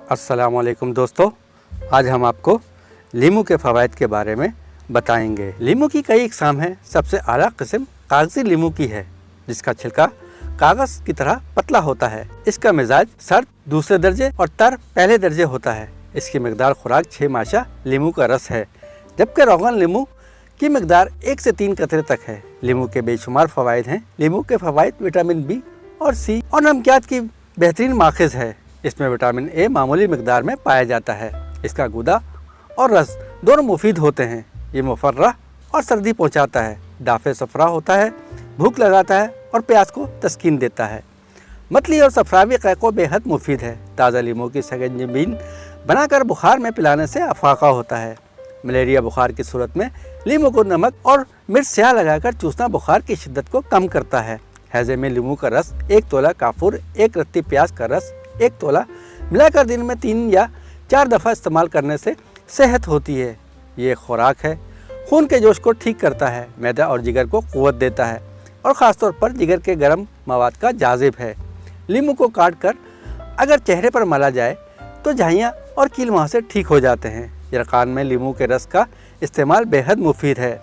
अस्सलामुअलैकुम दोस्तों, आज हम आपको लीमू के फ़वाइद के बारे में बताएंगे। लीमू की कई इक़साम हैं। सबसे आला किस्म कागज़ी लीमू की है, जिसका छिलका कागज़ की तरह पतला होता है। इसका मिजाज सर्द दूसरे दर्जे और तर पहले दर्जे होता है। इसकी मकदार खुराक 6 माशा लीमू का रस है, जबकि रोगन लीमू की मकदार 1 से 3 कतरे तक है। लीमू के बेशुमार फ़वाइद हैं। लीमू के फ़वाइद विटामिन बी और सी और नमकियात की बेहतरीन माखज़ है। इसमें विटामिन ए मामूली मकदार में पाया जाता है। इसका गूदा और रस दोनों मुफीद होते हैं। ये मुफर्रा और सर्दी पहुंचाता है, दाफ़े सफ़रा होता है, भूख लगाता है और प्यास को तस्कीन देता है। मतली और सफरावी कैको बेहद मुफीद है। ताज़ा लीमू की सकंजीबीन बनाकर बुखार में पिलाने से अफाका होता है। मलेरिया बुखार की सूरत में लीमू को नमक और मिर्च स्याह लगाकर चूसना बुखार की शिद्दत को कम करता है। हैज़े में लीमू का रस 1 तोला काफूर, 1 रत्ती प्याज का रस 1 तोला मिलाकर दिन में 3 या 4 दफ़ा इस्तेमाल करने से सेहत होती है। ये खुराक है, खून के जोश को ठीक करता है, मैदा और जिगर को क़ुव्वत देता है और ख़ास तौर पर जिगर के गर्म मवाद का जाज़िब है। लीमू को काट कर अगर चेहरे पर मला जाए तो झाइयाँ और कील वहाँ से ठीक हो जाते हैं। यरकान में लीमू के रस का इस्तेमाल बेहद मुफीद है।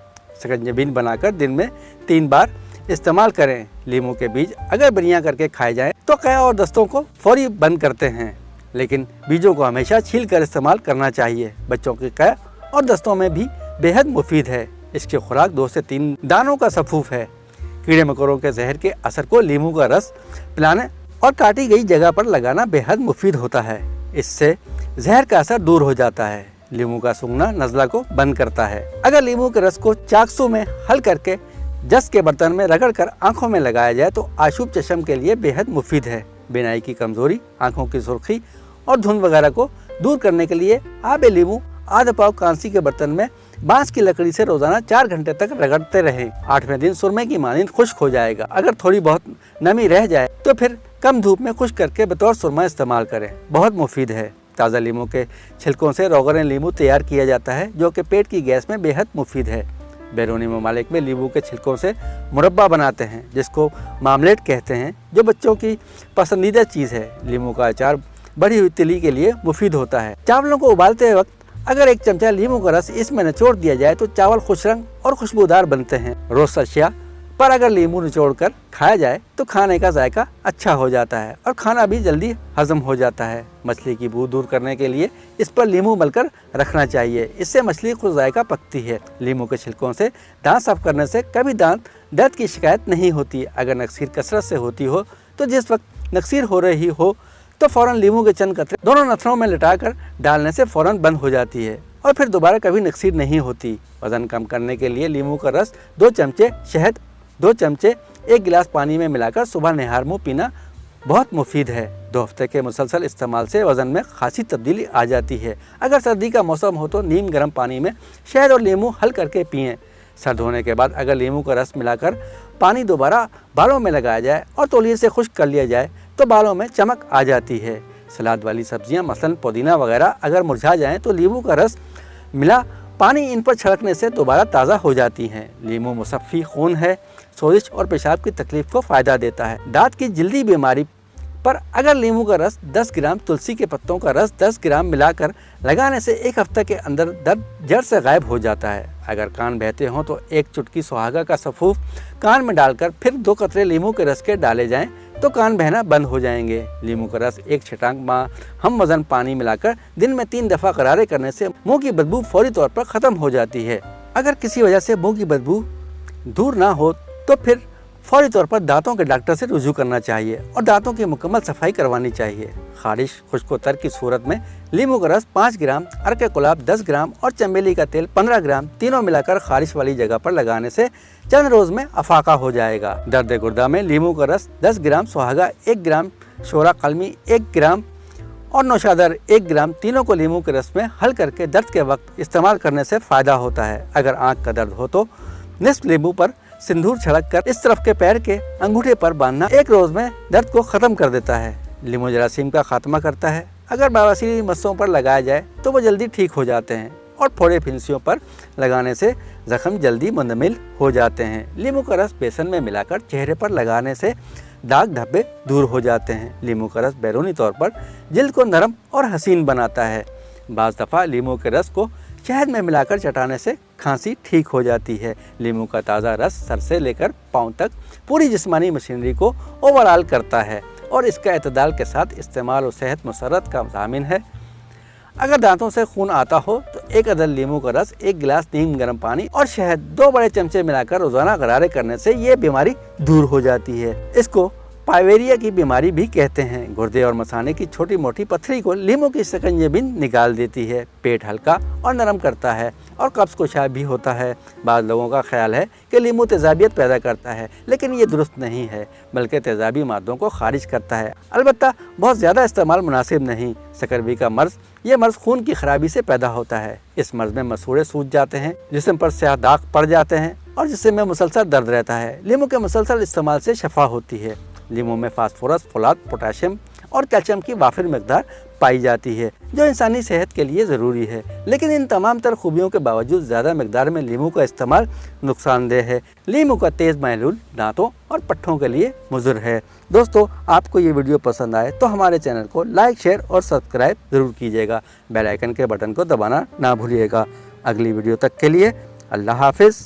सकंजीबीन बनाकर दिन में 3 बार इस्तेमाल करें। लीमू के बीज अगर बनिया करके खाए जाएं तो क़ह और दस्तों को फौरी बंद करते हैं, लेकिन बीजों को हमेशा छील कर इस्तेमाल करना चाहिए। बच्चों के क़ह और दस्तों में भी बेहद मुफीद है। इसकी खुराक 2 से 3 दानों का सफ़ूफ है। कीड़े मकोड़ों के जहर के असर को लीमू का रस पिलाने और काटी गई जगह पर लगाना बेहद मुफीद होता है। इससे जहर का असर दूर हो जाता है। लीमू का सूंघना नज़ला को बंद करता है। अगर लीमू के रस को चाकसू में हल करके जस के बर्तन में रगड़कर आंखों में लगाया जाए तो आशूब चश्म के लिए बेहद मुफीद है। बिनाई की कमजोरी, आंखों की सुर्खी और धुंध वगैरह को दूर करने के लिए आब लीमू आधा पाव कांसी के बर्तन में बांस की लकड़ी से रोजाना 4 घंटे तक रगड़ते रहें। 8वें दिन सुरमे की मानिंद खुश्क हो जाएगा। अगर थोड़ी बहुत नमी रह जाए तो फिर कम धूप में खुश्क करके बतौर सुरमा इस्तेमाल करें। बहुत मुफीद है। ताज़ा लीमू के छिलकों से रोगन लीमू तैयार किया जाता है, जो कि पेट की गैस में बेहद मुफीद है। बैरूनी ममालिक में लीमू के छिलकों से मुरब्बा बनाते हैं, जिसको मामलेट कहते हैं, जो बच्चों की पसंदीदा चीज़ है। लीमू का अचार बढ़ी हुई तिली के लिए मुफीद होता है। चावलों को उबालते वक्त अगर 1 चमचा लीमू का रस इसमें निचोड़ दिया जाए तो चावल खुश रंग और खुशबूदार बनते हैं। रोस्ट अशिया पर अगर लीमू निचोड़ कर खाया जाए तो खाने का जायका अच्छा हो जाता है और खाना भी जल्दी हजम हो जाता है। मछली की बू दूर करने के लिए इस पर लीमू मलकर रखना चाहिए। इससे मछली खुद जायका पकती है। लीमू के छिलकों से दांत साफ करने से कभी दांत दर्द की शिकायत नहीं होती। अगर नक्सीर कसरत से होती हो तो जिस वक्त नक्सीर हो रही हो तो फ़ौरन लीमू के चंद कतरे दोनों नथनों में लटाकर डालने से फ़ौरन बंद हो जाती है और फिर दोबारा कभी नक्सीर नहीं होती। वज़न कम करने के लिए लीमू का रस 2 चमचे शहद, 2 चमचे 1 गिलास पानी में मिलाकर सुबह निहार मुँह पीना बहुत मुफीद है। 2 हफ्ते के मुसलसल इस्तेमाल से वज़न में खासी तब्दीली आ जाती है। अगर सर्दी का मौसम हो तो नीम गर्म पानी में शहद और लीमू हल करके पिएँ। सर्द होने के बाद अगर लीमू का रस मिलाकर पानी दोबारा बालों में लगाया जाए और तौलिए से खुश्क कर लिया जाए तो बालों में चमक आ जाती है। सलाद वाली सब्जियां मसलन पुदीना वगैरह अगर मुरझा जाएं तो लीमू का रस मिला पानी इन पर छिड़कने से दोबारा ताज़ा हो जाती हैं। लीमू मुसफ़ी खून है, सोजिश और पेशाब की तकलीफ को फ़ायदा देता है। दांत की जल्दी बीमारी पर अगर लीमू का रस 10 ग्राम, तुलसी के पत्तों का रस 10 ग्राम मिलाकर लगाने से 1 हफ्ते के अंदर दर्द जड़ से गायब हो जाता है। अगर कान बहते हों तो 1 चुटकी सुहागा का सफ़ूफ कान में डालकर फिर 2 कतरे लीमू के रस के डाले जाएं तो कान बहना बंद हो जाएंगे। लीमू का रस 1 छटांग हम वज़न पानी मिलाकर दिन में 3 दफ़ा करारे करने से मुँह की बदबू फौरी तौर पर ख़त्म हो जाती है। अगर किसी वजह से मुँह की बदबू दूर ना हो तो फिर फौरी तौर पर दांतों के डॉक्टर से रुजू करना चाहिए और दांतों की मुकम्मल सफाई करवानी चाहिए। खारिश, खुश्क तर की सूरत में लीमू का रस 5 ग्राम, अर्क गुलाब 10 ग्राम और चमेली का तेल 15 ग्राम तीनों मिलाकर खारिश वाली जगह पर लगाने से चंद रोज में अफाका हो जाएगा। दर्द गुर्दा में लीमू का रस 10 ग्राम, सुहागा 1 ग्राम, शोरा कलमी 1 ग्राम और नौशादर 1 ग्राम तीनों को लीमू के रस में हल करके दर्द के वक्त इस्तेमाल करने से फ़ायदा होता है। अगर आँख का दर्द हो तो निस्फ लीमू पर सिंदूर छिड़क कर इस तरफ के पैर के अंगूठे पर बांधना 1 रोज में दर्द को ख़त्म कर देता है। लीमू जरासीम का खात्मा करता है। अगर बवासीर मस्सों पर लगाया जाए तो वो जल्दी ठीक हो जाते हैं और फोड़े फिंसियों पर लगाने से जख्म जल्दी मुंदमिल हो जाते हैं। लीमू का रस बेसन में मिलाकर चेहरे पर लगाने से दाग धब्बे दूर हो जाते हैं। लीमू का रस बैरूनी तौर पर जल्द को नरम और हसीन बनाता है। बाज़ दफ़ा लीमू के रस को शहद में मिलाकर चटाने से खांसी ठीक हो जाती है। लीमू का ताज़ा रस सर से लेकर पाँव तक पूरी जिस्मानी मशीनरी को ओवरऑल करता है और इसका एतदाल के साथ इस्तेमाल और सेहत मसरत का ज़ामिन है। अगर दांतों से खून आता हो तो एक अदद लीमू का रस, 1 गिलास नीम गर्म पानी और शहद 2 बड़े चमचे मिलाकर रोजाना गरारे करने से ये बीमारी दूर हो जाती है। इसको पाइवेरिया की बीमारी भी कहते हैं। गुर्दे और मसाने की छोटी मोटी पथरी को लीमू की शिकंजी भी निकाल देती है। पेट हल्का और नरम करता है और कब्ज़ कुशा भी होता है। बाद लोगों का ख्याल है कि लीमू तेज़ाबियत पैदा करता है, लेकिन ये दुरुस्त नहीं है, बल्कि तेज़ाबी मादों को खारिज करता है। अलबत्ता बहुत ज़्यादा इस्तेमाल मुनासिब नहीं। सकरबी का मर्ज़, ये मर्ज़ खून की खराबी से पैदा होता है। इस मर्ज़ में मसूड़े सूज जाते हैं, जिस्म पर स्याह दाग पड़ जाते हैं और जिस्म में मुसलसल दर्द रहता है। लीमू के मुसलसल इस्तेमाल से शफा होती है। लीमू में फास्फोरस, फौलाद, पोटाशियम और कैल्शियम की वाफिर मकदार पाई जाती है, जो इंसानी सेहत के लिए ज़रूरी है। लेकिन इन तमाम तर खूबियों के बावजूद ज़्यादा मकदार में लीमू का इस्तेमाल नुकसानदेह है। लीमू का तेज़ महलूल दांतों और पट्ठों के लिए मुज़र है। दोस्तों, आपको ये वीडियो पसंद आए तो हमारे चैनल को लाइक, शेयर और सब्सक्राइब ज़रूर कीजिएगा। बेल आइकन के बटन को दबाना ना भूलिएगा। अगली वीडियो तक के लिए अल्लाह हाफिज़।